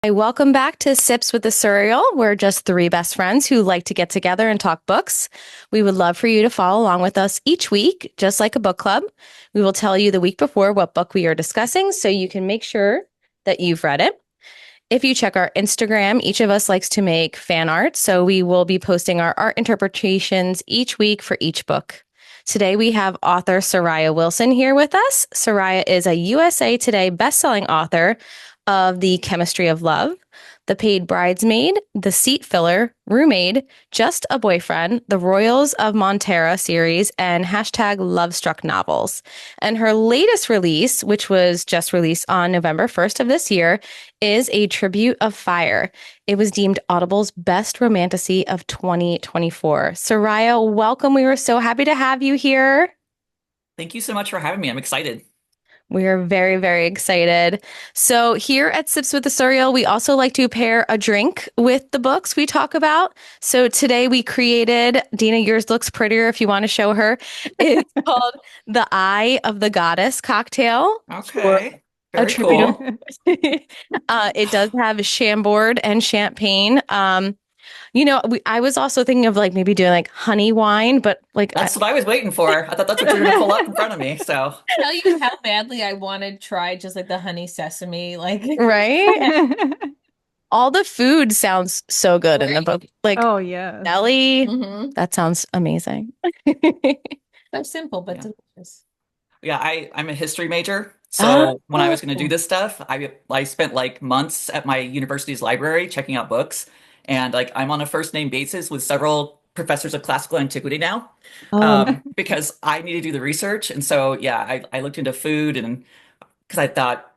Hi, welcome back to Sips with the Suriel. We're just three best friends who like to get together and talk books. We would love for you to follow along with us each week, just like a book club. We will tell you the week before what book we are discussing so you can make sure that you've read it. If you check our Instagram, each of us likes to make fan art, so we will be posting our art interpretations each week for each book. Today we have author Sariah Wilson here with us. Sariah is a USA Today bestselling author of The Chemistry of Love, The Paid Bridesmaid, The Seat Filler, Roommate, Just a Boyfriend, The Royals of Montera series, and hashtag Lovestruck novels. And her latest release, which was just released on November 1st of this year, is A Tribute of Fire. It was deemed Audible's best romantasy of 2024. Sariah, welcome. We were so happy to have you here. Thank you so much for having me. I'm excited. We are very, very excited. So, here at Sips with the Suriel, we also like to pair a drink with the books we talk about. So, today we created, Dina, yours looks prettier if you want to show her. It's called the Eye of the Goddess cocktail for Okay. a Very tribute of. cool. It does have Chambord and champagne. I was also thinking of like maybe doing like honey wine, but like, That's what I was waiting for. I thought that's what you were going to pull up in front of me. So, Tell you how badly I want to try just like the honey sesame, like right? All the food sounds so good in the right. book. Like Oh yeah. deli, Hmm. that sounds amazing. So simple but yeah. delicious. Yeah, I'm a history major. So, when I was going to do Oh, this stuff, I spent like months at my university's library checking out books. And like I'm on a first name basis with several professors of classical antiquity now, oh, because I need to do the research. And so, yeah, I looked into food and because I thought,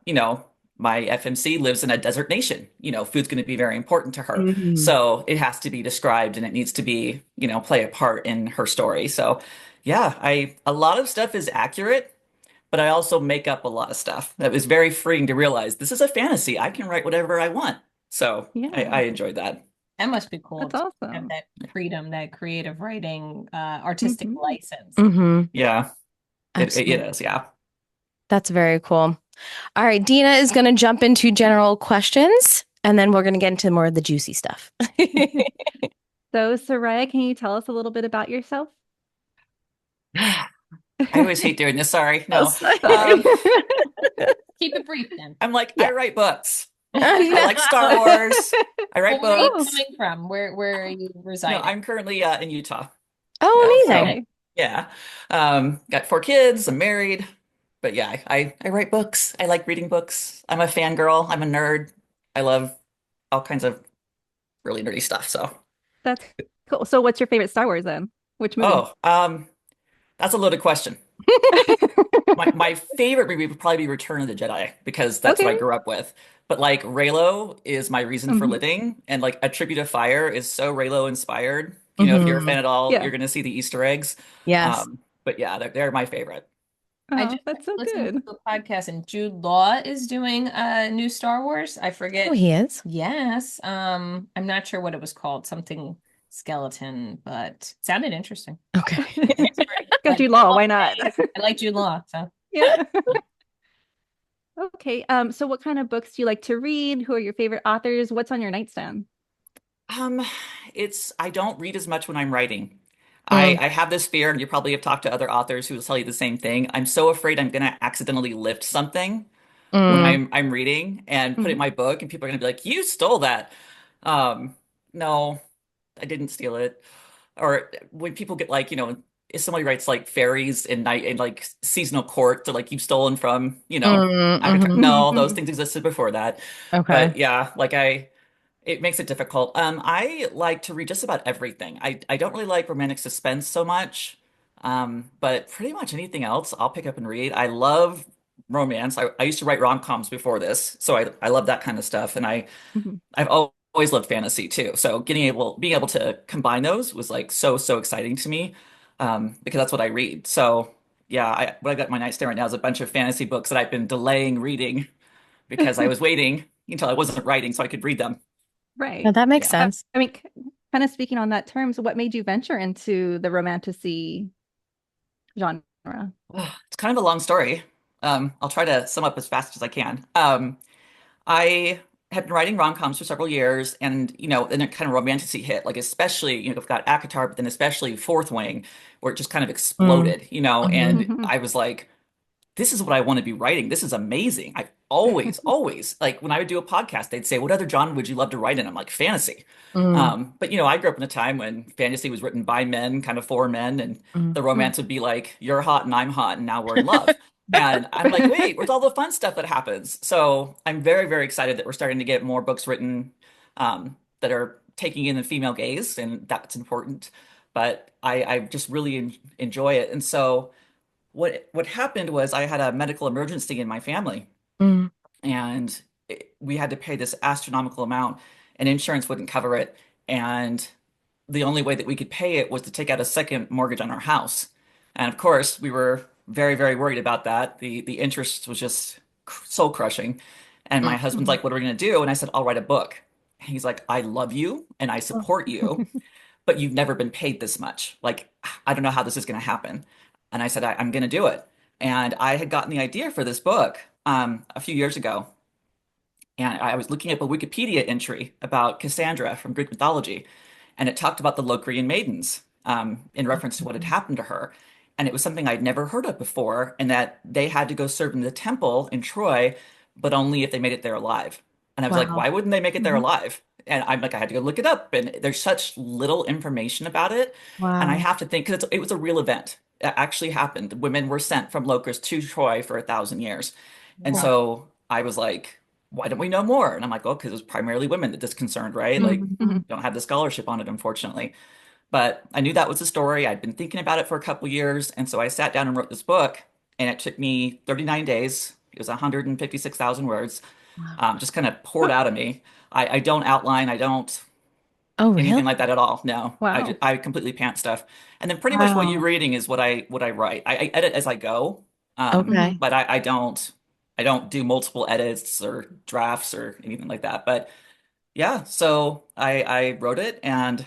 my FMC lives in a desert nation. Food's going to be very important to her. mhm. So it has to be described and it needs to be, play a part in her story. So yeah, a lot of stuff is accurate, but I also make up a lot of stuff. That was very freeing to realize this is a fantasy. I can write whatever I want. So I Yeah. enjoyed that. That must be cool That's to have awesome. that freedom, that creative writing, artistic Hmm. license. Hmm. Yeah, it Absolutely. is. Yeah. That's very cool. All right, Dina is going to jump into general questions and then we're going to get into more of the juicy stuff. So, Soraya, can you tell us a little bit about yourself? I always hate doing this. Sorry. Oh, No. sorry. Um, Keep it brief then. I'm like, Yeah. I write books. I like Star No. Wars. I Well, write where are you Oh, books. coming from? Where are you No, residing? I'm currently in Utah. Oh, amazing. So okay. yeah, got 4 kids. I'm married, but yeah, I write books. I like reading books. I'm a fangirl. I'm a nerd. I love all kinds of really nerdy stuff. So That's cool. So, what's your favorite Star Wars then? Which movie? oh, that's a loaded question. My favorite movie would probably be Return of the Jedi because that's what I Okay. grew up with. But like Reylo is my reason for Hmm. living, and like A Tribute of Fire is so Reylo inspired. If you're a Hmm. fan at all, Yeah. you're gonna see the Easter eggs. Yes. But yeah, they're my favorite. I Oh, just that's so listened good. to a podcast and Jude Law is doing a new Star Wars. I Oh, forget. he is. Yes. I'm not sure what it was called, something skeleton, but it sounded interesting. Okay. It's great. Got Like you law. all Why not? day. I like Jude Law, so Yeah. Okay. So what kind of books do you like to read? Who are your favorite authors? What's on your nightstand? Um, I don't read as much when I'm writing. Mm, I have this fear, and you probably have talked to other authors who will tell you the same thing. I'm so afraid I'm gonna accidentally lift something when mm, I'm reading and put it in Mhm. my book, and people are gonna be like, "You stole that." Um, no, I didn't steal it. Or when people get like, if somebody writes like fairies and night and like seasonal court, they're like, you've stolen from, mm, Avatar. mhm. No, those things existed before that. Okay. But yeah, like it makes it difficult. I like to read just about everything. I don't really like romantic suspense so much. But pretty much anything else I'll pick up and read. I love romance. I used to write rom-coms before this, so I love that kind of stuff. And Mhm. I've always loved fantasy too. So being able to combine those was like so exciting to me, because that's what I read. So yeah, what I got on my nightstand right now is a bunch of fantasy books that I've been delaying reading because I was waiting until I wasn't writing so I could read them. Now Right. that makes Yeah. sense. I mean, kind of speaking on that term, so what made you venture into the romantasy genre? It's kind of a long story. I'll try to sum up as fast as I can. I had been writing rom-coms for several years, and then a kind of romantasy hit, like especially, we've got ACOTAR, but then especially Fourth Wing, where it just kind of Mm. exploded, Mhm. and Mhm. I was like, this is what I want to be writing. This is amazing. I always, like when I would do a podcast, they'd say, what other genre would you love to write in? I'm like, fantasy. Mm. But I grew up in a time when fantasy was written by men, kind of for men, and Mm. the romance would be like, you're hot and I'm hot, and now we're in love. And I'm like, wait, where's all the fun stuff that happens? So I'm very, very excited that we're starting to get more books written that are taking in the female gaze, and that's important. But I just really enjoy it. And so what happened was I had a medical emergency in my family, Mm. and we had to pay this astronomical amount, and insurance wouldn't cover it. And the only way that we could pay it was to take out a second mortgage on our house. And of course, we were very, very worried about that. The interest was just soul crushing. And my husband's Mm. like, "What are we going to do?" And I said, "I'll write a book." And he's like, "I love you and I support you, but you've never been paid this much. Like, I don't know how this is going to happen." And I said, I'm going to do it. And I had gotten the idea for this book a few years ago. And I was looking up a Wikipedia entry about Cassandra from Greek mythology, and it talked about the Locrian maidens in reference to what had happened to her. And it was something I'd never heard of before, and that they had to go serve in the temple in Troy, but only if they made it there alive. And I was like, Wow. why wouldn't they make it there Mhm. alive? And I'm like, I had to go look it up, and there's such little information about it. And I Wow. have to think, because it was a real event. It actually happened. Women were sent from Locris to Troy for 1,000 years. And Wow. so I was like, why don't we know more? And I'm like, oh, because it was primarily women that this concerned, right? Like, Mhm. Mhm. don't have the scholarship on it, unfortunately. But I knew that was the story. I'd been thinking about it for a couple years. And so I sat down and wrote this book, and it took me 39 days. It was 156,000 words, Wow. just kind of poured out of me. I don't outline, I don't Oh, really? anything like that at all. No, Wow. I completely pant stuff. And then pretty much what you're Wow. reading is what I write. I edit as I go, Okay. Mhm. but I don't do multiple edits or drafts or anything like that. But yeah, so I wrote it, and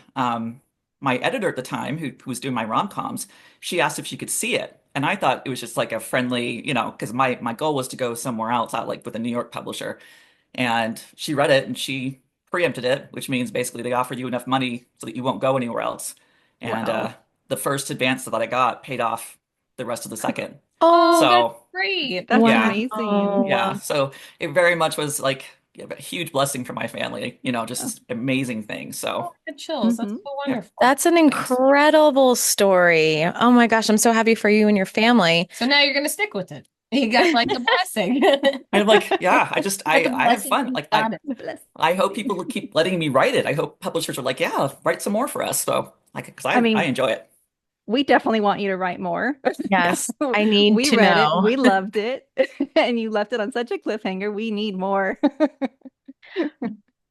my editor at the time, who was doing my rom-coms, she asked if she could see it. And I thought it was just like a friendly, because my goal was to go somewhere else out, like with a New York publisher. And she read it and she preempted it, which means basically they offered you enough money so that you won't go anywhere else. And Wow. the first advance that I got paid off the rest of the second. Oh, Oh, that's So great. That's yeah, amazing. yeah. wow. So it very much was like a huge blessing for my family, just Oh. this amazing thing. Oh, So the chills. That's Mhm. so yeah, wonderful. That's an thanks. incredible story. Oh my gosh, I'm so happy for you and your family. So now you're gonna stick with it. You got like the blessing. And I'm like, yeah, I just Got the I have blessing fun. from Like I God. Bless. I hope people will keep letting me write it. I hope publishers are like, yeah, write some more for us. So like, because I I mean, enjoy it. we definitely want you to write more. Yeah. Yes, I need We to read it, know. we loved it, and you left it on such a cliffhanger. We need more.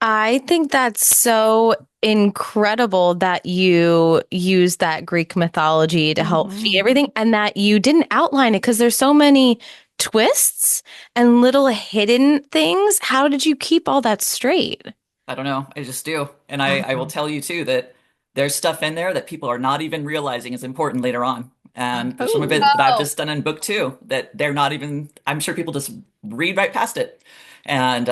I think that's so incredible that you use that Greek mythology to help feed Mhm. everything and that you didn't outline it because there's so many twists and little hidden things. How did you keep all that straight? I don't know. I just do. And I will Wow. tell you too that there's stuff in there that people are not even realizing is important later on. And there's some of Oh. it that I've Oh, just done in book two that they're not even, I'm sure people just read right past it. And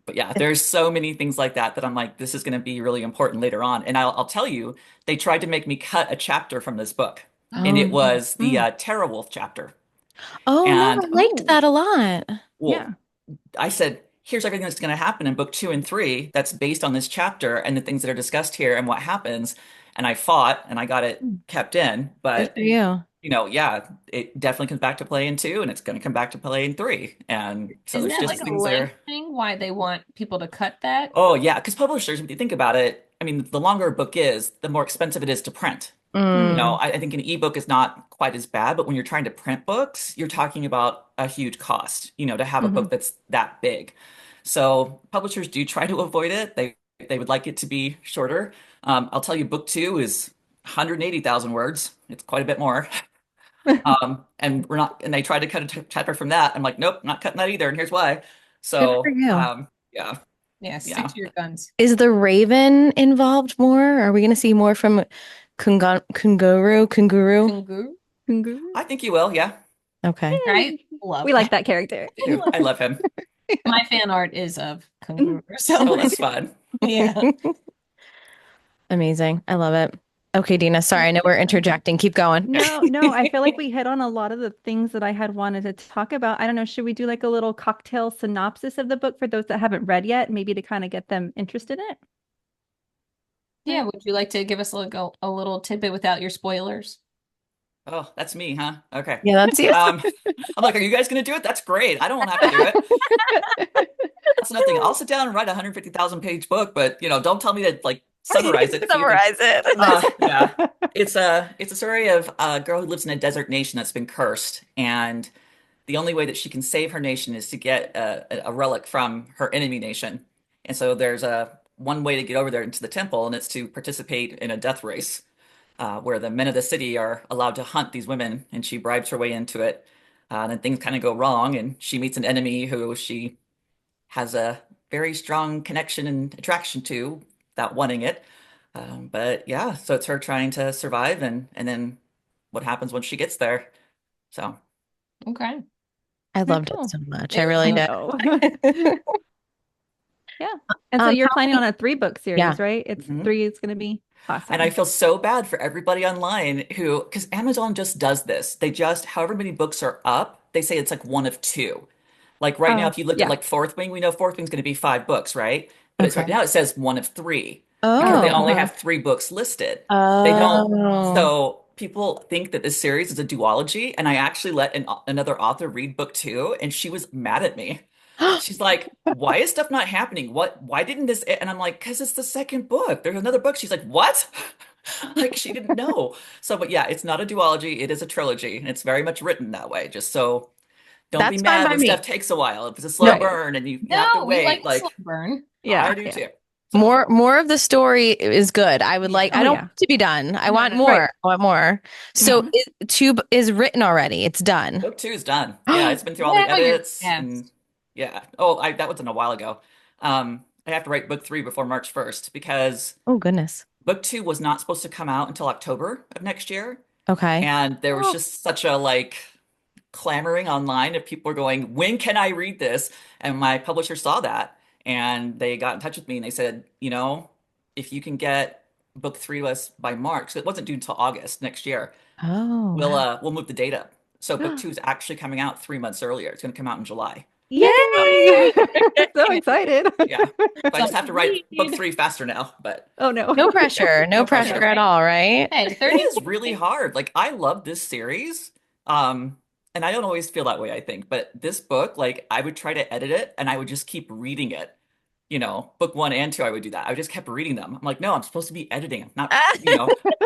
but yeah, there's so many things like that I'm like, this is going to be really important later on. And I'll tell you, they tried to make me cut a chapter from this book, and Oh it no. was the Mm. Terrawolf chapter. Oh no, I And liked Oh. that a lot. Yeah. well, I said, here's everything that's going to happen in book two and three that's based on this chapter and the things that are discussed here and what happens. And I fought and I got it Hmm. kept in. Good But, for you. yeah, it definitely comes back to play in two, and it's going to come back to play in three. And so isn't there's that just like a things there. length thing? Why they want people to cut that? Oh, yeah, because publishers, if you think about it, I mean, the longer a book is, the more expensive it is to print. Mm. Mm, I think an ebook is not quite as bad, but when you're trying to print books, you're talking about a huge cost, to have a book Mhm. that's that big. So publishers do try to avoid it. They would like it to be shorter. I'll tell you, book two is 180,000 words. It's quite a bit more. And they tried to cut a chapter from that. I'm like, nope, not cutting that either, and here's why. good for So, you. yeah, Yeah, stick yeah. to your guns. Is the Raven involved more? Are we going to see more from Kunguru? Kunguru? Kunguru, Kangaroo. I think you will. Yeah, Okay. right? We Love like that. that character. I do. I love him. My fan art is of Kunguru. So Oh, that's fun. yeah. Amazing. I love it. Okay, Dina, sorry. I know we're interjecting. Keep going. No, no, I feel like we hit on a lot of the things that I had wanted to talk about. I don't know, should we do like a little cocktail synopsis of the book for those that haven't read yet, maybe to kind of get them interested in it? Yeah, would you like to give us a little tidbit without your spoilers? Oh, that's me, huh? Okay. Yeah, that's you. Um, I'm like, are you guys gonna do it? That's great. I don't want to have to do it. That's nothing. I'll sit down and write a 150,000 page book, but don't tell me to like summarize it if you think. Summarize it. Yeah, it's a story of a girl who lives in a desert nation that's been cursed, and the only way that she can save her nation is to get a relic from her enemy nation. And so there's a one way to get over there into the temple, and it's to participate in a death race, where the men of the city are allowed to hunt these women, and she bribes her way into it. And then things kind of go wrong, and she meets an enemy who she has a very strong connection and attraction to without wanting it. But yeah, so it's her trying to survive, and then what happens when she gets there. So Okay. I Very loved it cool. so much. I It was really I did. know. Yeah. And so you're How planning many? on a 3 book Yeah. series, right? It's mhm. three, it's going to be And I awesome. feel so bad for everybody online who, because Amazon just does this. They just, however many books are up, they say it's like one of two. Like right now, Oh, if you looked at yeah. like Fourth Wing, we know Fourth Wing's going to be 5 books, right? But it's right Okay. now it says one of three because they Oh. only Uh-huh. have 3 books listed. They don't. Oh. So people think that this series is a duology, and I actually let another author read book 2, and she was mad at me. She's like, "Why is stuff not happening? What? Why didn't this?" And I'm like, "Because it's the second book. There's another book." She's like, "What?" Like she didn't know. So, but yeah, it's not a duology. It is a trilogy, and it's very much written that way. Just so don't be That's fine mad by when stuff me. takes a while. If it's a slow No, Right. burn and you have to No, we like wait, a slow like burn. I Yeah. do Yeah. too. So, more of the story is good. I would like, Yeah. I Oh, don't want yeah. it to be done. I No, want no. Right. more. I want more. So Hmm. tube is written already. It's done. book 2 is done. Yeah, it's been through all the Now you're edits and yes. yeah. Oh, that was in a while ago. I have to write book 3 before March 1st because Oh, goodness. book 2 was not supposed to come out until October of next year. Okay. And there was Oh, just such a like clamoring online if people were going, when can I read this? And my publisher saw that and they got in touch with me and they said, if you can get book 3 to us by March, so it wasn't due until August next year, Oh, we'll wow. uh we'll move the date up. So book 2 is actually coming out 3 months earlier. It's going to come out in July. So Yay! So excited. yeah, so I just something have to to write book read. 3 faster now, but Oh no. No pressure. No no Hey, pressure pressure. at all, right? hey, It 30 is really hard. Like I love this series. And I don't always feel that way, I think, but this book, like I would try to edit it and I would just keep reading it. Book 1 and 2, I would do that. I just kept reading them. I'm like, no, I'm supposed to be editing. I'm not,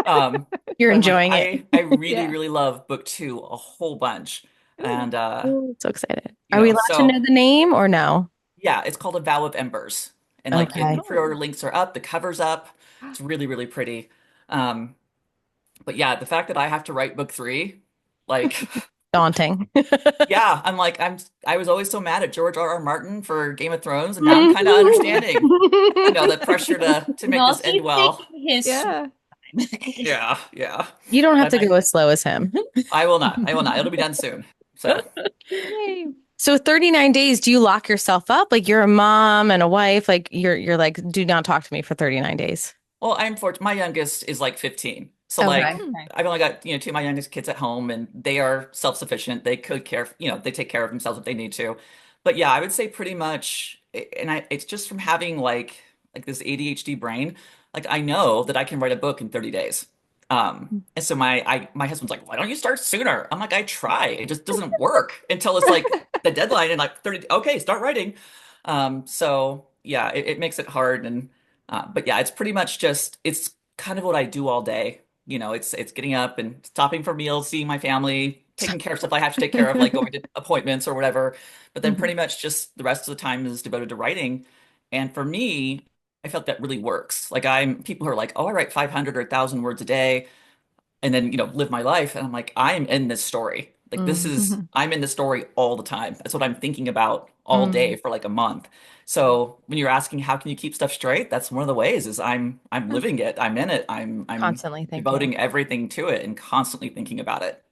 um, You're but I'm like, enjoying it. I really, Yeah. really love book 2 a whole bunch. And Oh, so excited. Are we allowed to know so the name or no? yeah, it's called A Vow of Embers. And like Okay. the pre-order Oh. links are up, the cover's up. It's really, really pretty. Um, but yeah, the fact that I have to write book 3, like Daunting. yeah, I was always so mad at George R. R. Martin for Game of Thrones, and now I'm kind of understanding, the pressure to make well, this end he's well. taking his sweet Yeah. time. Yeah, yeah. You don't have But to go as slow as him. I will not. I will not. It'll be done soon. So, Yay. So 39 days, do you lock yourself up? Like you're a mom and a wife, like you're like, do not talk to me for 39 days. well, I'm fortunate. My youngest is like 15. So Okay. like Hmm. Okay. I've only got, 2 of my youngest kids at home and they are self-sufficient. They could care, they take care of themselves if they need to. But yeah, I would say pretty much and it's just from having like this ADHD brain. Like I know that I can write a book in 30 days. And so my husband's like, "Why don't you start sooner?" I'm like, "I try. It just doesn't work until it's like the deadline and like 30, okay, start writing." So yeah, it makes it hard and but yeah, it's pretty much just it's kind of what I do all day. It's getting up and stopping for meals, seeing my family, taking care of stuff I have to take care of, like going to appointments or whatever. But then pretty Mhm. much just the rest of the time is devoted to writing. And for me, I felt that really works. Like people who are like, "Oh, I write 500 or 1,000 words a day and then, live my life." And I'm like, I'm in this story. Like Mm, Mhm. I'm in this story all the time. That's what I'm thinking about all day mm. for like a month. So when you're asking how can you keep stuff straight, that's one of the ways is I'm Yeah. living it. I'm in it. I'm Constantly thinking. devoting everything to it and constantly thinking about it.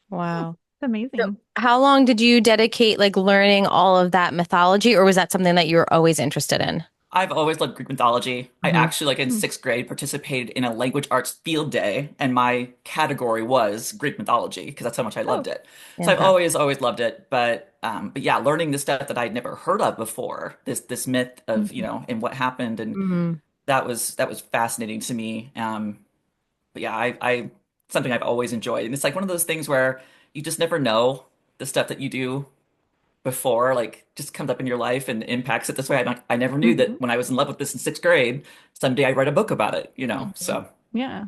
Wow. amazing. How long did you dedicate like learning all of that mythology, or was that something that you were always interested in? I've always loved Greek mythology. I Hmm. actually, like in Mm. sixth grade, participated in a language arts field day, and my category was Greek mythology because that's how much I loved Oh, it. So I've Fantastic. always loved it. But yeah, learning this stuff that I'd never heard of before, this myth of, mhm. and what happened, and Hmm. that was fascinating to me. But yeah, I something I've always enjoyed, and it's like one of those things where you just never know the stuff that you do before, like just comes up in your life and impacts it this way. I never knew that Mhm. when I was in love with this in sixth grade, someday I'd write a book about it. Mhm. So Yeah.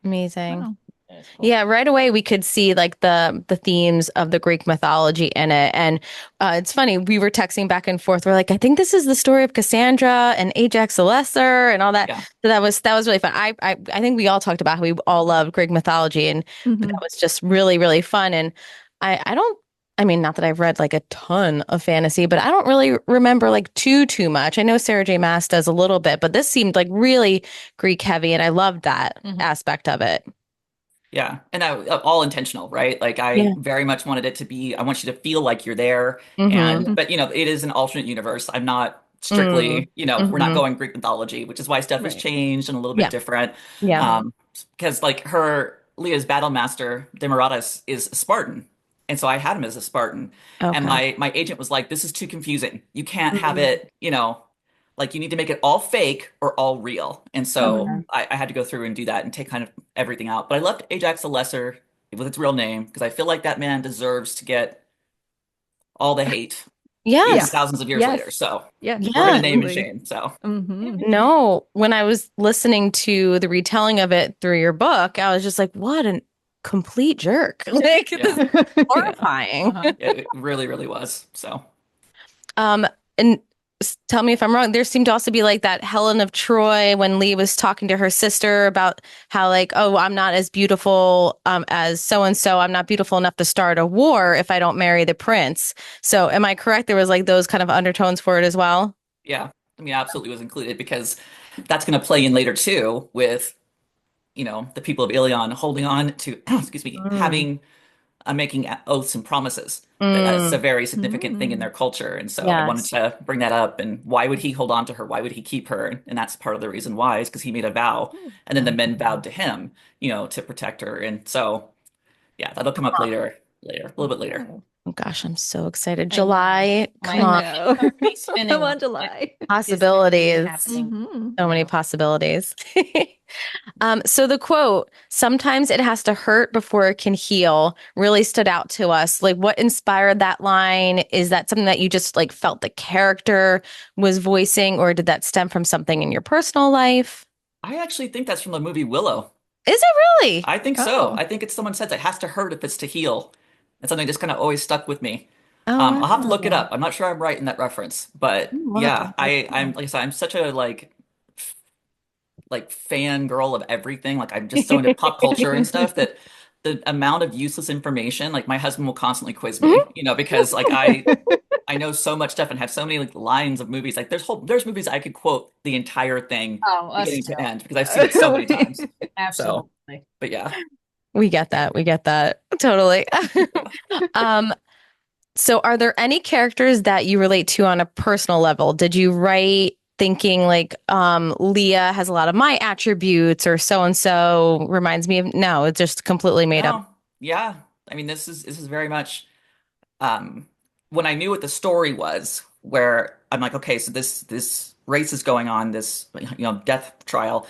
Amazing. Wow. That's cool. Yeah, right away we could see like the themes of the Greek mythology in it. And it's funny, we were texting back and forth. We're like, I think this is the story of Cassandra and Ajax the Lesser and all that. yeah, So that was really fun. I think we all talked about how we all loved Greek mythology, and but that Hmm. was just really, really fun. And I don't, I mean, not that I've read like a ton of fantasy, but I don't really remember like too much. I know Sarah J. Maas does a little bit, but this seemed like really Greek heavy, and I loved that Mhm. aspect of it. yeah, and all intentional, right? Like I Yeah. very much wanted it to be. I want you to feel like you're there, Mm-hmm. and but it is an alternate universe. I'm not Mm. strictly, we're not Mm-hmm. going Greek mythology, which is why stuff has Right. changed and a little bit Yeah. different. Yeah. Mhm. Um, because like Leah's battle master Demaratus is a Spartan, and so I had him as a Spartan, and Okay. my agent was like, "This is too confusing. You can't have Mm. it. Like you need to make it all fake or all real." And so Okay. I had to go through and do that and take kind of everything out. But I left Ajax the Lesser with its real name because I feel like that man deserves to get all the hate even Yeah. Yes. thousands of years Yes. later. So Yes, we're gonna Yeah. name and absolutely. shame. So Hmm. No, when I was listening to the retelling of it through your book, I was just like, what a complete jerk. Like, this yeah, is Yeah. horrifying. Uh-huh. it really, really was. So Um, and tell me if I'm wrong. There seemed to also be like that Helen of Troy when Lee was talking to her sister about how like, oh, I'm not as beautiful as so and so. I'm not beautiful enough to start a war if I don't marry the prince. So am I correct? There was like those kind of undertones for it as well. yeah, I mean, absolutely was included because that's gonna play in later too with the people of Ilion holding on to excuse me, Mm. having making oaths and promises. That's a Mm. very significant thing in Mm. their culture. And so I wanted Yes. to bring that up. And why would he hold on to her? Why would he keep her? And that's part of the reason why is because he made a vow. And then the men vowed to him, to protect her. And so, yeah, that'll come up later, a little bit later. Oh, Oh gosh, I'm so excited. I know. July, My come I on. brain know. is already Come spinning. on, July. Is going to be Possibilities. happening. Hmm. So many Yeah. possibilities. So the quote, sometimes it has to hurt before it can heal, really stood out to us. Like what inspired that line? Is that something that you just like felt the character was voicing, or did that stem from something in your personal life? I actually think that's from the movie Willow. Is it really? I think so. Oh. I think it's someone says it has to hurt if it's to heal. And something just kind of always stuck with me. Oh, I'll have to look it wow. up. I'm not sure I'm right in that reference, but We'll have to yeah, look it I'm up. like I said, I'm such a like fangirl of everything. Like I'm just so into pop culture and stuff that the amount of useless information, like my husband will constantly quiz me, because like I know so much stuff and have so many like lines of movies. Like there's movies I could quote the entire thing Oh, us beginning too. to end because I've seen it so many times. So, Absolutely. but yeah. We get that. We get that. Totally. Um, So are there any characters that you relate to on a personal level? Did you write thinking like Leah has a lot of my attributes or so and so reminds me of no, it's just completely made up. No, yeah. I mean, this is very much um when I knew what the story was, where I'm like, okay, so this race is going on, this death trial.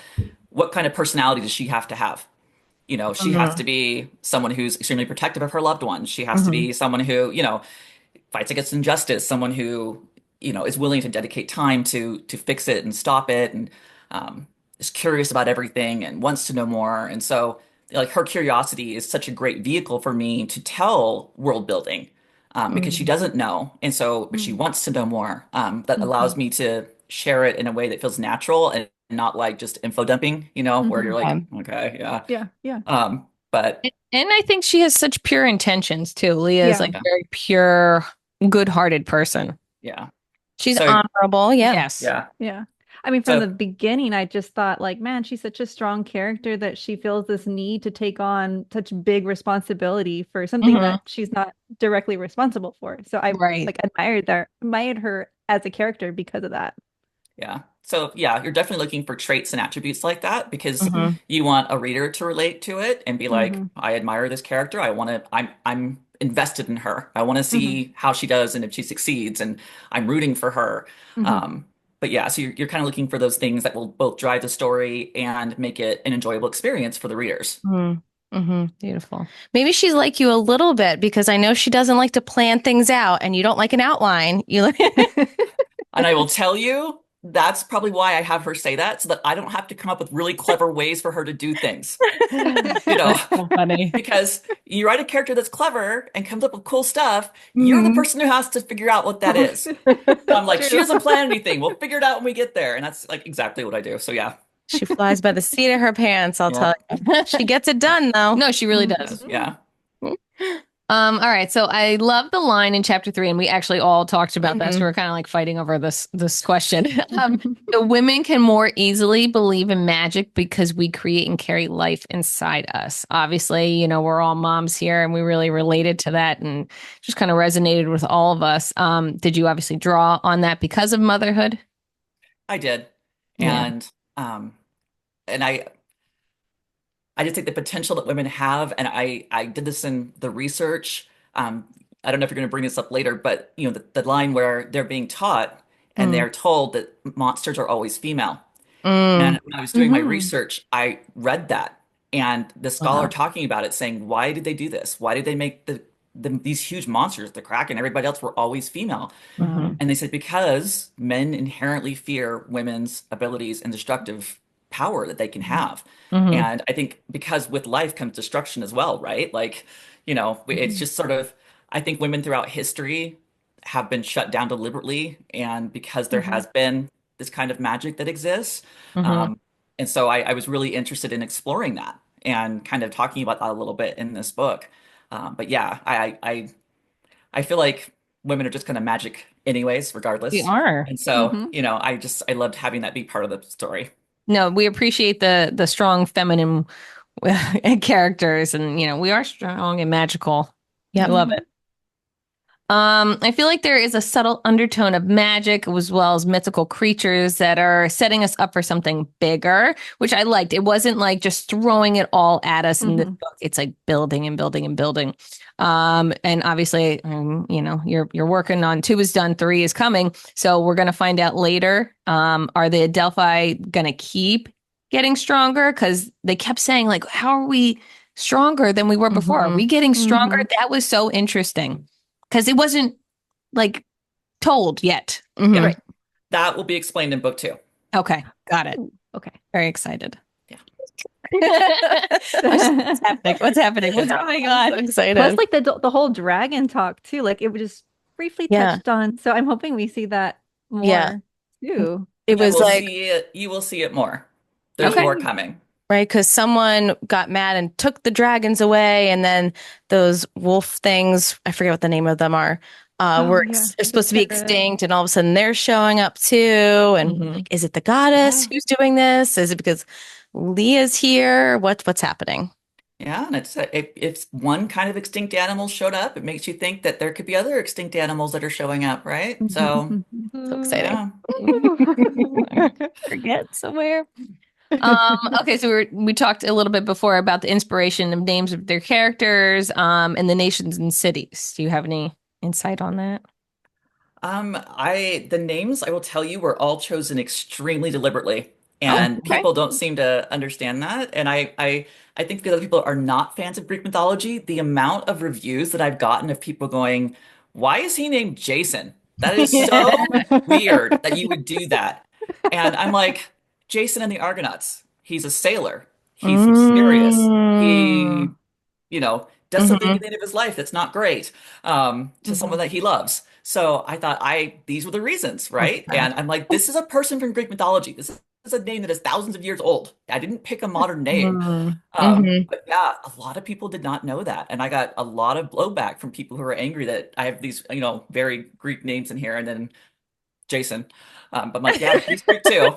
What kind of personality does she have to have? She has to Hmm. be someone who's extremely protective of her loved ones. She has to Hmm. be someone who fights against injustice, someone who is willing to dedicate time to fix it and stop it, and is curious about everything and wants to know more. And so, like her curiosity is such a great vehicle for me to tell world building, because she Hmm. doesn't know, and so but she Mm. wants to know more. That allows Mhm. me to share it in a way that feels natural and not like just info dumping, where you're Mhm. like, Okay. okay, yeah. Yeah. Yeah. But And I think she has such pure intentions too. Leah is Yeah. like yeah, very pure, good-hearted person. yeah. She's So honorable. Yeah. Yes. yeah. Yeah. I mean, from the So beginning, I just thought like, man, she's such a strong character that she feels this need to take on such big responsibility for something Hmm. that she's not directly responsible for. So I Right. like admired her as a character because of that. yeah. So yeah, you're definitely looking for traits and attributes like that because Hmm. you want a reader to relate to it and be like, Hmm. I admire this character. I'm invested in her. I want to Hmm. see how she does and if she succeeds, and I'm rooting for her. Hmm. Um, but yeah, so you're kind of looking for those things that will both drive the story and make it an enjoyable experience for the readers. Hmm. Hmm. Beautiful. Maybe she's like you a little bit because I know she doesn't like to plan things out and you don't like an outline. You like And I will tell you, that's probably why I have her say that, so that I don't have to come up with really clever ways for her to do things. You know, That's so funny. because you write a character that's clever and comes up with cool stuff, you're the Mhm. person who has to figure out what that is. So I'm like, she True. doesn't plan anything. We'll figure it out when we get there. And that's like exactly what I do. So yeah. She flies by the seat of her pants, I'll tell Yeah. you. She gets it done though. No, she really does. Mhm. Yeah. All right. So I love the line in chapter 3, and we actually all talked about this. We Mhm. were kind of like fighting over this question. The women can more easily believe in magic because we create and carry life inside us. Obviously, we're all moms here, and we really related to that, and just kind of resonated with all of us. Did you obviously draw on that because of motherhood? I did. Yeah. Um, and I just think the potential that women have, and I did this in the research. I don't know if you're going to bring this up later, but the line where they're being taught and Mm. they're told that monsters are always female. Mm. And when I was doing my Mhm. research, I read that, and the scholar Wow. talking about it saying, why did they do this? Why did they make these huge monsters, the Kraken, everybody else were always female? Mhm. And they said because men inherently fear women's abilities and destructive power that they can have. Mhm. And I think because with life comes destruction as well, right? Like, it's Mhm. just sort of, I think women throughout history have been shut down deliberately. And because there Mhm. has been this kind of magic that exists. Mhm. Um, and so I was really interested in exploring that and kind of talking about that a little bit in this book. But yeah, I feel like women are just kind of magic anyways, We regardless. are. And so, Mhm. I loved having that be part of the story. No, we appreciate the strong feminine characters, and we are strong and magical. We Yep. love Mhm. it. I feel like there is a subtle undertone of magic as well as mythical creatures that are setting us up for something bigger, which I liked. It wasn't like just throwing it all at us in this Mhm. book. It's like building and building and building. And obviously, you're working on 2 is done, 3 is coming. So we're gonna find out later. Are the Adelphi gonna keep getting stronger? Because they kept saying, like, how are we stronger than we were before? Are we Mhm. getting stronger? Mhm. That was so interesting because it wasn't like told yet. Yeah, Mhm. Right. that will be explained in book 2. Okay, got it. Ooh, okay. Very excited. Yeah. What's happening? What's happening? What's oh my I'm so god. Plus, excited. like the whole dragon talk too, like it was just briefly Yeah. touched on. So I'm hoping we see that Yeah. more too. It Yeah, was we'll like, see it. You will see it more. There's Okay. more Yay. coming. right, because someone got mad and took the dragons away, and then those wolf things, I forget what the name of them are, Oh were yeah, the supposed to be parrot. extinct, and all of a sudden they're showing up too. And Mhm. like, is it the goddess Yeah. who's doing this? Is it because Leah's here? What's happening? Yeah, and if one kind of extinct animal showed up, it makes you think that there could be other extinct animals that are showing up, right? So, So exciting. yeah. Forget somewhere. Okay, so we talked a little bit before about the inspiration of names of their characters, and the nations and cities. Do you have any insight on that? The names I will tell you were all chosen extremely deliberately, Oh, and okay. people don't seem to understand that. And I think because other people are not fans of Greek mythology, the amount of reviews that I've gotten of people going, "Why is he named Jason? That is so weird that you would do that." And I'm like, Jason and the Argonauts. He's a sailor. He's mysterious. Mm. Does something at Hmm. the end of his life that's not great to someone Mhm. that he loves. So I thought these were the reasons, right? Okay. And I'm like, this is a person from Greek mythology. This is a name that is thousands of years old. I didn't pick a modern name. Mm-hmm. But yeah, a lot of people did not know that. And I got a lot of blowback from people who are angry that I have these, very Greek names in here and then Jason. But I'm like, yeah, he's Greek too.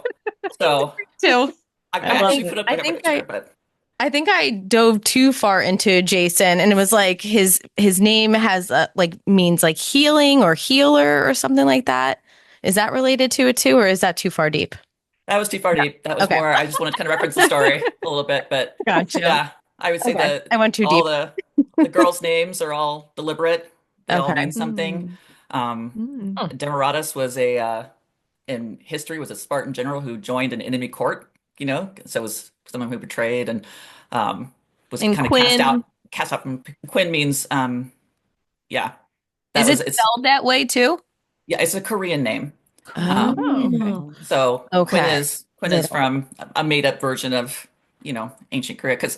So too. I I love actually it. put up the cover picture, but I think I dove too far into Jason, and it was like his name has like means like healing or healer or something like that. Is that related to it too, or is that too far deep? that was too far No. deep. That was Okay. more, I just wanted to kind of reference the story a little bit, but Gotcha. yeah, I would say Okay. that I went too all deep. the girls' names are all deliberate. They all Okay. mean something. Mm. Um, Mm. Hmm. Demaratus was in history was a Spartan general who joined an enemy court, so it was someone who betrayed and was And kind of Quinn, cast out from Quinn means yeah, that is it was it's spelled that way too? yeah, it's a Korean name. Um, Oh, okay. Oh, so okay. Quinn They is don't. from a made up version of, ancient Korea because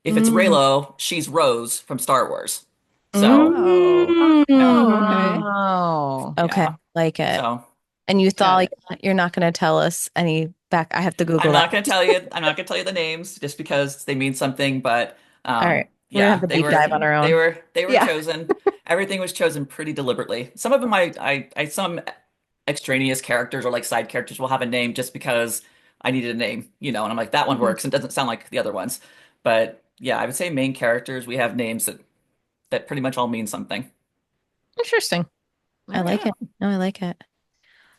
if it's Mm. Reylo, she's Rose from Star Wars. So, Oh. yeah, Oh, okay. Oh. Okay, yeah. like it. So, And you thought yeah. like, you're not going to tell us any back. I have to Google that. I'm not gonna tell you the names just because they mean something, but All right. We're gonna have yeah, to deep dive on our own. they were Yeah. chosen. Everything was chosen pretty deliberately. Some of them some extraneous characters or like side characters will have a name just because I needed a name, and I'm like, that one Mhm. works and doesn't sound like the other ones. But yeah, I would say main characters, we have names that pretty much all mean something. Interesting. I All right. like it. No, I like it.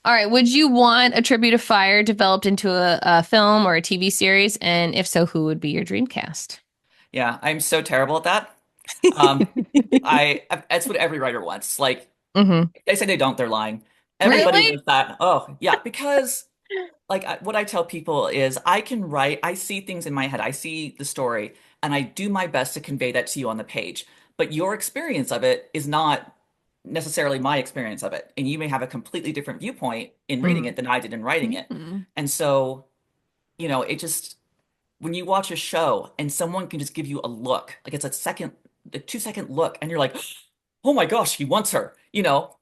All right. Would you want a tribute of fire developed into a film or a TV series? And if so, who would be your dream cast? Yeah, I'm so terrible at that. Um, that's what every writer wants. Like, Hmm. if they say they don't, they're lying. Everybody Really? wants that. Oh, yeah, because like what I tell people is I can write, I see things in my head, I see the story, and I do my best to convey that to you on the page. But your experience of it is not necessarily my experience of it. And you may have a completely different viewpoint in reading it than I did in writing it. Mm. And so, it just when you watch a show and someone can just give you a look, like it's a 2 second look, and you're like, oh my gosh, he wants her,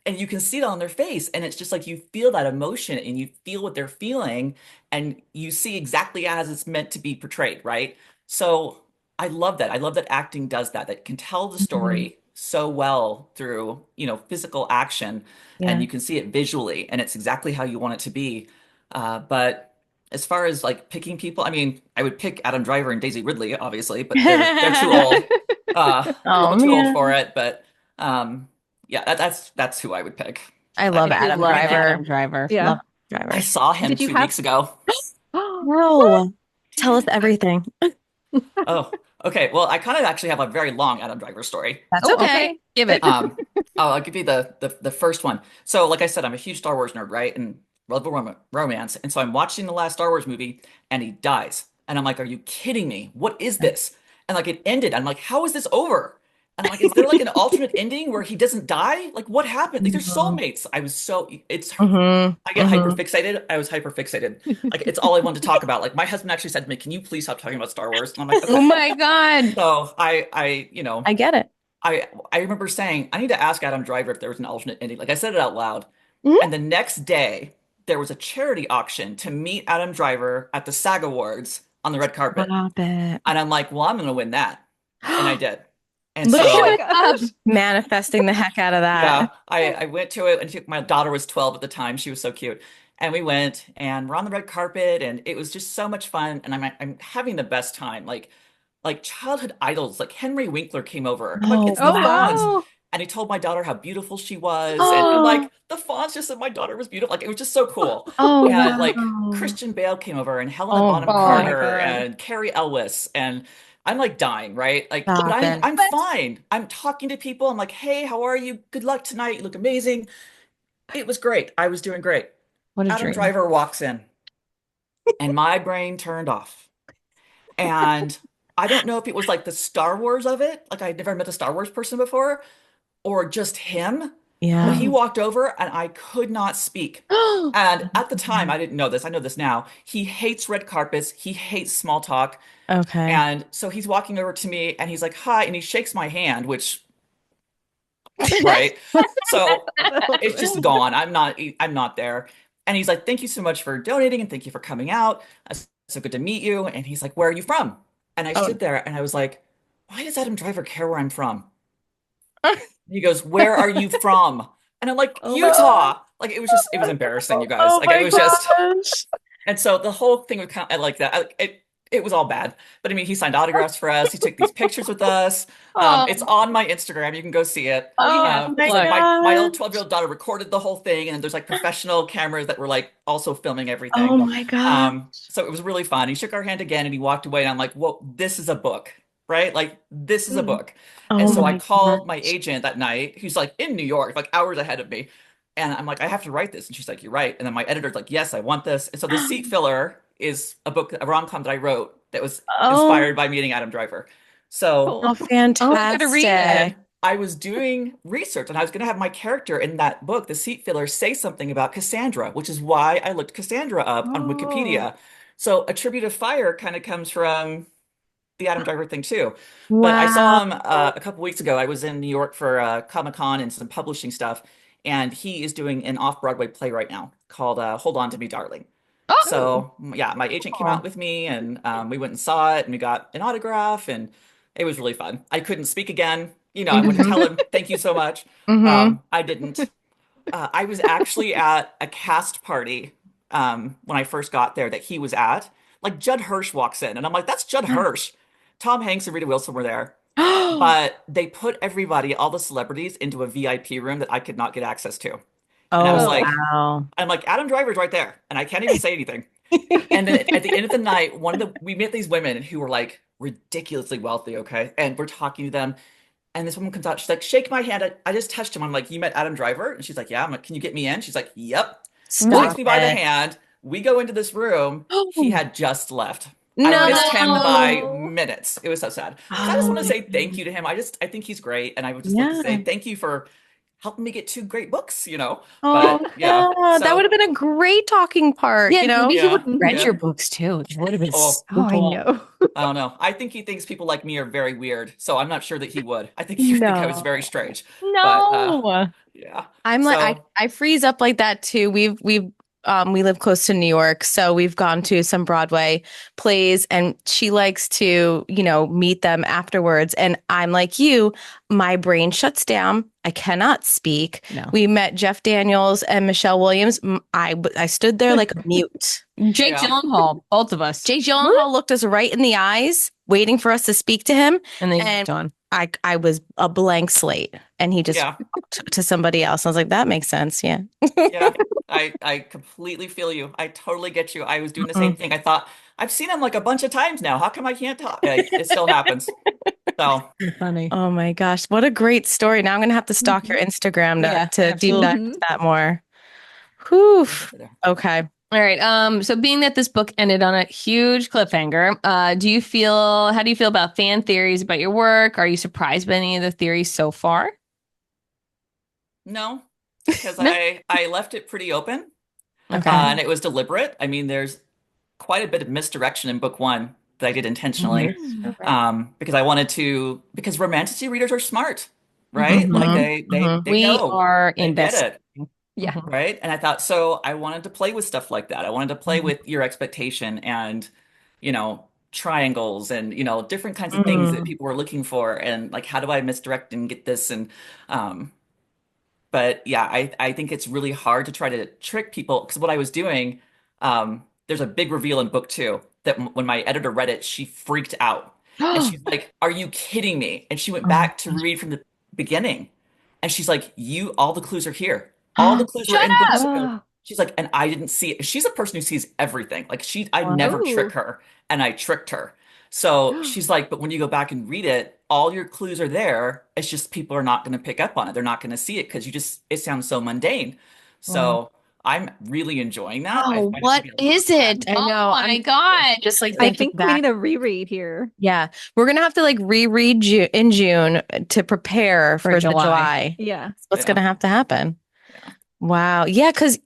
and you can see it on their face. And it's just like you feel that emotion and you feel what they're feeling and you see exactly as it's meant to be portrayed, right? So I love that. I love that acting does that, that can tell the Hmm. story so well through, physical action and Yeah. you can see it visually and it's exactly how you want it to be. But as far as like picking people, I mean, I would pick Adam Driver and Daisy Ridley, obviously, but they're too old, a Oh little too old for man. it. But yeah, that's who I would pick. I I love think I Adam love right now Driver. Adam Driver. Love Yeah. I Driver. saw him Did you 2 weeks have ago. what? No. Tell us everything. Oh, okay. Well, I kind of actually have a very long Adam Driver story. That's Oh, okay. okay. Give it. Um, I'll give you the first one. So, like I said, I'm a huge Star Wars nerd, right? And love romance. And so I'm watching the last Star Wars movie, and he dies, and I'm like, "Are you kidding me? What is this?" And like it ended. I'm like, "How is this over?" And I'm like, "Is there like an alternate ending where he doesn't die? Like, what happened? These are Hmm. soulmates." I was so it's Hmm. I get hyper Hmm. fixated. I was hyper fixated. Like it's all I wanted to talk about. Like my husband actually said to me, "Can you please stop talking about Star Wars?" And I'm like, Oh "Okay." my God. So I get it. I remember saying, I need to ask Adam Driver if there was an alternate ending. Like I said it out loud. Mhm. And the next day, there was a charity auction to meet Adam Driver at the SAG Awards on the red carpet. Stop it. And I'm like, well, I'm going to win that. And I did. And Look Oh at my it so, Up. gosh. manifesting the heck out of that. yeah, I went to it and my daughter was 12 at the time. She was so cute. And we went and we're on the red carpet and it was just so much fun. And I'm having the best time. Like childhood idols, like Henry Winkler came over. I'm like, Oh it's the Oh Fonz. wow. wow. And he told my daughter how beautiful she was. And I'm Oh, like, the Fonz just said my daughter was beautiful. Like, it was just so cool. oh And like wow. Christian Bale came over and Helena Oh Bonham Oh my boy. Carter God. and Carrie Elwes. And I'm like dying, right? Like, but Stop it. I'm fine. I'm talking to people. I'm like, hey, how are you? Good luck tonight. You look amazing. It was great. I was doing great. What a Adam dream. Driver walks in and my brain turned off. And I don't know if it was like the Star Wars of it, like I'd never met a Star Wars person before, or just him, but Yeah. he walked over and I could not speak. And at the time, I didn't know this. I know this now. He hates red carpets. He hates small talk. Okay. And so he's walking over to me and he's like, hi. And he shakes my hand, which, right. So it's just gone. I'm not there. And he's like, thank you so much for donating and thank you for coming out. It's so good to meet you. And he's like, where are you from? And I Oh. stood there and I was like, why does Adam Driver care where I'm from? He goes, where are you from? And I'm like, Oh my God. Utah. Like it was embarrassing, you guys. Oh Like it my was just, gosh. And so the whole thing was kind of like that. It was all bad, but I mean, he signed autographs for us. He took these pictures with us. It's Oh, on my Instagram. You can go see it. oh, We have Oh It's my like look. my old God. 12-year-old daughter recorded the whole thing, and then there's like professional cameras that were like also filming Oh everything. my God. So it was really fun. He shook our hand again and he walked away, and I'm like, "Whoa, this is a book, right? Like this is a Mm. book." And Oh so I my called my gosh. agent that night, who's like in New York, like hours ahead of me. And I'm like, I have to write this. And she's like, you're right. And then my editor's like, yes, I want this. And so The Seat Filler is a book, a rom-com that I wrote that was Oh, inspired by meeting Adam Driver. So, oh, Cool. Oh, I gotta read it. and fantastic. I was doing research and I was going to have my character in that book, The Seat Filler, say something about Cassandra, which is why I looked Cassandra up on Oh. Wikipedia. So, A Tribute of Fire kind of comes from the Adam Driver thing too. But I Wow. saw him a couple weeks ago. I was in New York for Comic-Con and some publishing stuff, and he is doing an off-Broadway play right now called Hold On to Me, Darling. Oh, Oh. So yeah, my agent came out Cool. with me, and we went and saw it, and we got an autograph, and it was really fun. I couldn't speak again. I wouldn't Hmm. tell him thank you so much. Hmm. I didn't. I was actually at a cast party when I first got there that he was at. Like Judd Hirsch walks in, and I'm like, that's Judd Hirsch. Tom Hanks and Rita Wilson were there, but they put everybody, all the celebrities, into a VIP room that I could not get access to. And I was Oh, Oh. like, wow. I'm like, Adam Driver's right there, and I can't even say anything. And then at the end of the night, we met these women who were like ridiculously wealthy, okay? And we're talking to them, and this woman comes out. She's like, "Shake my hand." I just touched him. I'm like, "You met Adam Driver?" And she's like, "Yeah." I'm like, "Can you get me in?" She's like, "Yep." Takes Stop me by the it. hand. We go into this room. He had just left. I missed him No. by No. minutes. It was so sad. So I just Oh want to my say thank God. you to him. I think he's great, and I would just like to say Yeah. thank you for helping me get two great books. Oh, But yeah, yeah. That would so have been a great talking part, yeah, you know? maybe he would yeah, have read Mhm. your yeah. books too. That would have been Oh, so Oh, I cool. know. I don't know. I think he thinks people like me are very weird, so I'm not sure that he would. I think he would think I was very No. strange. But No. yeah. I'm like So I freeze up like that too. We live close to New York, so we've gone to some Broadway plays and she likes to, meet them afterwards. And I'm like you, my brain shuts down. I cannot speak. No. We met Jeff Daniels and Michelle Williams. I stood there like a mute. Jake yeah. Gyllenhaal, both of us. Jay Gyllenhaal looked us right in the eyes, waiting for us to speak to him, And then and John. I was a blank slate, and he just Yeah. talked to somebody else. I was like, that makes sense, yeah. Yeah. I completely feel you. I totally get you. I was doing the same Mm-mm. thing. I thought I've seen him like a bunch of times now. How come I can't talk? It still happens. So Funny. Oh my gosh, what a great story! Now I'm gonna have to stalk your Mhm. Instagram Yeah, to deep dive absolutely. into Mhm. that more. Whew. we'll get to there. Okay. All right. So being that this book ended on a huge cliffhanger, how do you feel about fan theories about your work? Are you surprised by any of the theories so far? No, because No. I left it pretty open, Okay. and it was deliberate. I mean, there's quite a bit of misdirection in book one that I did intentionally. Mm. Because I wanted to, because romantasy readers are smart, right? Like Mm-hmm. they We know, are they get invested. it, Yeah. right? And I thought, so I wanted to play with stuff like that. I wanted to play Mm-hmm. with your expectation and, triangles and, different kinds of things that Mm-hmm. people were looking for. And like, how do I misdirect and get this? And, um, but yeah, I think it's really hard to try to trick people because what I was doing, there's a big reveal in book two that when my editor read it, she freaked out. And she's like, "Are you kidding me?" And she went Oh my back to read from the beginning. And she's like, all the clues are here. All the gosh. clues were Shut in book up. two. Oh. She's like, and I didn't see it. She's a person who sees everything. Like I never trick Oh. her, and I tricked her. So she's like, but when you go back and read it, all your clues are there. It's just people are not going to pick up on it. They're not going to see it because it sounds so mundane. Wow. So I'm really enjoying that. I Oh, find it to what be a lot is of fun. it? I Oh know. my I'm God. just like I thinking think we back. need a reread here. Yeah, we're gonna have to like reread in June to prepare For for the July. July. Yeah. That's what's Yeah. gonna have to happen. Yeah. Wow. Yeah, because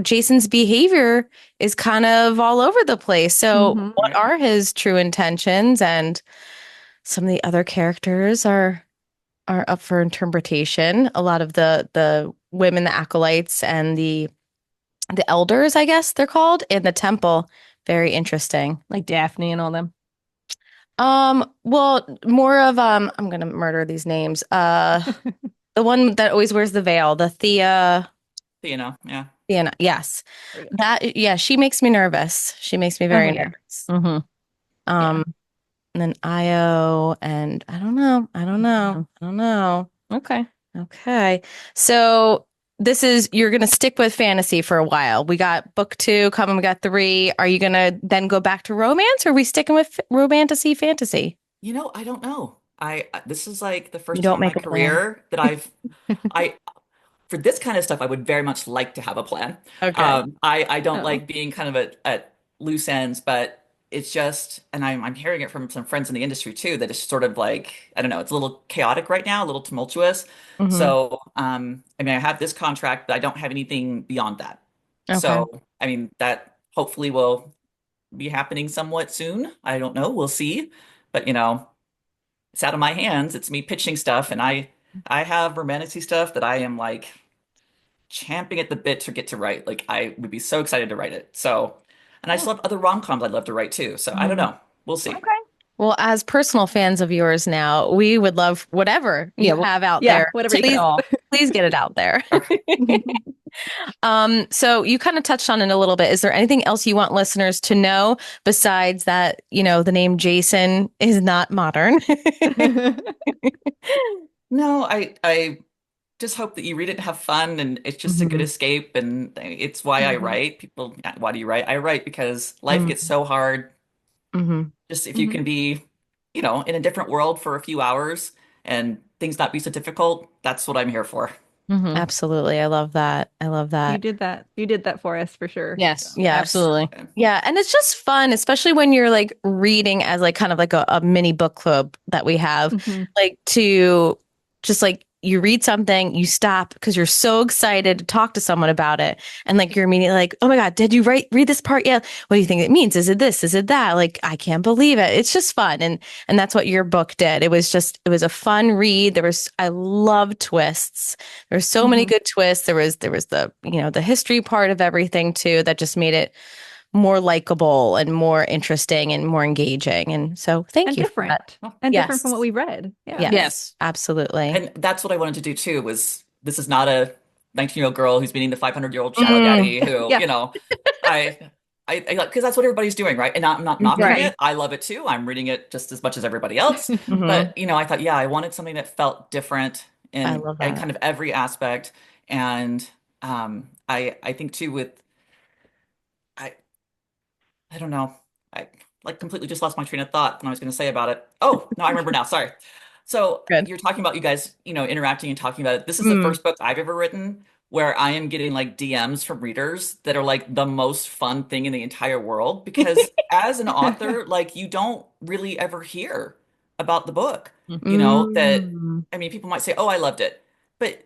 Jason's behavior is kind of all over the place. So Hmm. what Right. are his true intentions? And some of the other characters are up for interpretation. A lot of the women, the acolytes, and the elders, I guess they're called, in the temple. Very interesting. Like Daphne and all them. Well, more of I'm gonna murder these names. The one that always wears the veil, the Thea. Yeah. Sienna, yes. There Yeah, she makes me nervous. She makes me very Oh, yeah. nervous. Mm-hmm. Yeah. Um, and then Io, and I don't know. I don't know. I don't know. Okay. Okay. So you're going to stick with fantasy for a while. We got book two coming, we got three. Are you going to then go back to romance, or are we sticking with romantasy fantasy? I don't know. This is like the You first time don't in my make a plan. career that I for this kind of stuff, I would very much like to have a plan. Okay. I don't Oh. like being kind of at loose ends, but it's just, and I'm hearing it from some friends in the industry too, that it's sort of like, I don't know, it's a little chaotic right now, a little tumultuous. Hmm. So, I mean, I have this contract, but I don't have anything beyond that. Okay. So, I mean, that hopefully will be happening somewhat soon. I don't know, we'll see. But, it's out of my hands. It's me pitching stuff, and I have romantic stuff that I am like champing at the bit to get to write. Like I would be so excited to write it. So, and I still have other rom-coms I'd love to write too. So I don't Mhm. know. We'll see. Okay. Well, as personal fans of yours now, we would love whatever Yeah, you well, have out Yeah, there. whatever you Please, all. please get it out there. Okay. So you kind of touched on it a little bit. Is there anything else you want listeners to know besides that, the name Jason is not modern? No, I just hope that you read it and have fun, and it's just a good Hmm. escape, and it's why I Mhm. write. People, why do you write? I write because life Hmm. gets so hard. Hmm. Just if you Mhm. can be, in a different world for a few hours and things not be so difficult, that's what I'm here for. Mm-hmm. Absolutely. I love that. I love You that. did that. You did that for us for sure. So. Yes, Yes. absolutely. Okay. Yeah. And it's just fun, especially when you're like reading as like kind of like a mini book club that we have, Mhm. like to just like you read something, you stop because you're so excited to talk to someone about it. And like you're immediately like, oh my God, did you read this part? Yeah. What do you think it means? Is it this? Is it that? Like, I can't believe it. It's just fun. And that's what your book did. It was a fun read. I love twists. There's so many Mhm. good twists. There was the, the history part of everything too that just made it more likable and more interesting and more engaging. And so thank And you for that. different. And different from what Yes. we read. Yeah. Yes, Yes. absolutely. And that's what I wanted to do too, was this is not a 19-year-old girl who's meeting the 500-year-old shadow Mm, daddy who, Yeah. I because that's what everybody's doing, right? And I'm not knocking right. it. I love it too. I'm reading it just as much as everybody else. Hmm. But, I thought, yeah, I wanted something that felt different I in love and that. kind of every aspect. And I think too with I I don't know. I like completely just lost my train of thought when I was going to say about it. Oh, no, I remember now. Sorry. So Good. you're talking about you guys, interacting and talking about it. This is the Mm. first book I've ever written where I am getting like DMs from readers that are like the most fun thing in the entire world because as an author, like you don't really ever hear about the book. That Mm. I mean, people might say, "Oh, I loved it." But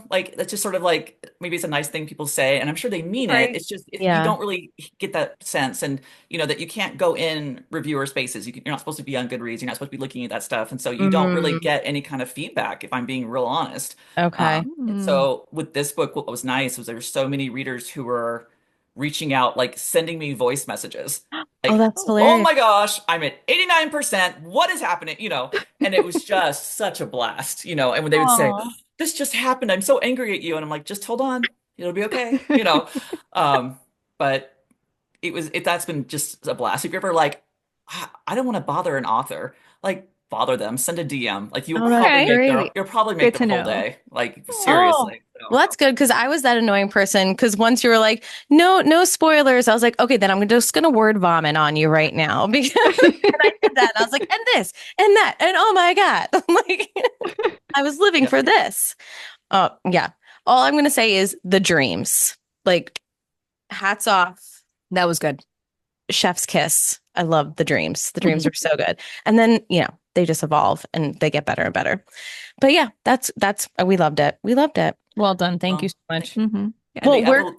like that's just sort of like maybe it's a nice thing people say, and I'm sure they mean it. Right. It's just you Yeah. don't really get that sense, and that you can't go in reviewer spaces. You're not supposed to be on Goodreads. You're not supposed to be looking at that stuff, and so you don't really Mm. get any kind of feedback. If I'm being real honest, Okay. and Mm. so with this book, what was nice was there were so many readers who were reaching out, like sending me voice messages, Oh, like, that's "Oh hilarious. my gosh, I'm at 89%. What is happening?" And it was just such a blast, and when they would say, Oh. this just happened. I'm so angry at you. And I'm like, just hold on. It'll be okay. Um, but that's been just a blast. If you're ever like, I don't want to bother an author, like bother them, send a DM. Like Oh, that's Okay. great. you'll probably make Good their to whole know. day. Like Oh, seriously. So, well, that's good because I was that annoying person. Because once you were like, no, no spoilers, I was like, okay, then I'm just gonna word vomit on you right now because and I did that. And I was like, and this and that and oh my God, like I was living yep. for this. Oh yeah. All I'm gonna say is the dreams. Like hats off, That was good. chef's kiss. I love the dreams. The dreams are so good. And then, they just evolve and they get better and better. But yeah, that's we loved it. We loved it. Well done. Thank you Well, so much. Mhm. Yeah. and Well,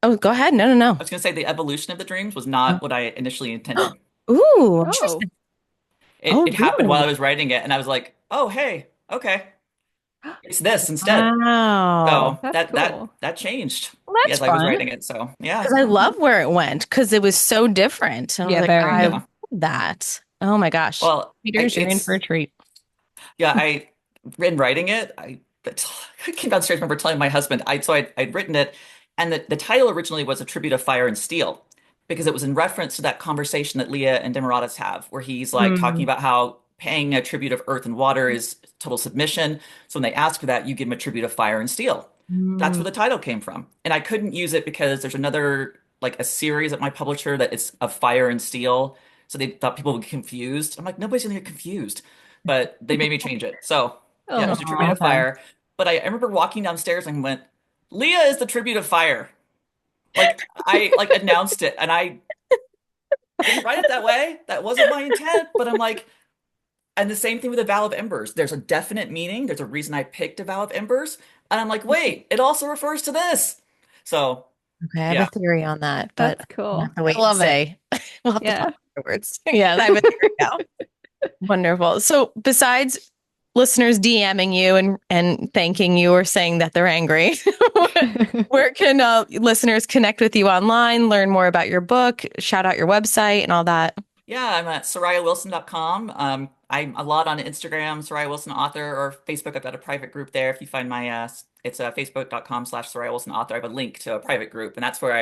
oh, go ahead. No, no, I no. was gonna say the evolution of the dreams was not what I initially intended. Ooh, Oh. interesting. It Oh, it happened while I really? was writing it, and I was like, oh hey, okay, it's this instead. Wow. So That's that cool. that changed Well, that's as I was fun. writing it. So yeah, Because I love where it went because it was so different. And I was Yeah, like, very. I love yeah. that. Oh my gosh. Well, Peters, you're in for a it's treat. yeah. In writing it, I came downstairs. I remember telling my husband I'd written it, And the title originally was A Tribute of Fire and Steel because it was in reference to that conversation that Leah and Demaratus have, where he's like talking Mm. about how paying a tribute of earth and water is total submission. So when they ask for that, you give him a tribute of fire and steel. That's where Mm. the title came from. And I couldn't use it because there's another, like a series at my publisher that is of fire and steel. So they thought people would get confused. I'm like, nobody's gonna get confused. But they made me change it. So yeah, it was a tribute Oh, of Okay. fire. But I remember walking downstairs and went, Leah is the tribute of fire. Like I like announced it and I didn't write it that way. That wasn't my intent. But I'm like, and the same thing with the Vow of Embers. There's a definite meaning. There's a reason I picked a Vow of Embers. And I'm like, wait, it also refers to this. So Okay, I have a yeah. theory on that, but that's we'll cool. have to wait I and love it. say. We'll have to Yeah. talk afterwards. Yes. I have a theory now. Wonderful. So besides listeners DMing you and thanking you or saying that they're angry, where can listeners connect with you online, learn more about your book, shout out your website and all that? Yeah, I'm at SariahWilson.com. I'm a lot on Instagram, Sariah Wilson Author, or Facebook. I've got a private group there. If you find my, it's Facebook.com/Sariah Wilson Author. I have a link to a private group, and that's where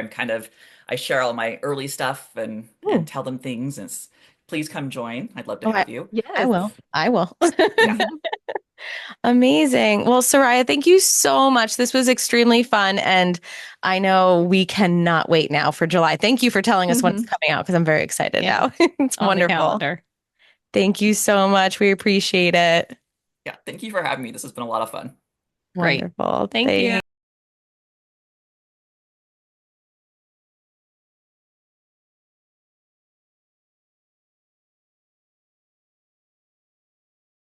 I share all my early stuff and Ooh. tell them things. Please come join. I'd love to Oh, have you. I Yes. will. I will. Yeah. Amazing. Well, Sariah, thank you so much. This was extremely fun. And I know we cannot wait now for July. Thank you for telling us when it's Mhm. coming out because I'm very excited Yeah. now. It's On the wonderful. calendar. Thank you so much. We appreciate it. Yeah. Thank you for having me. This has been a lot of fun. Great. Wonderful. Thank you.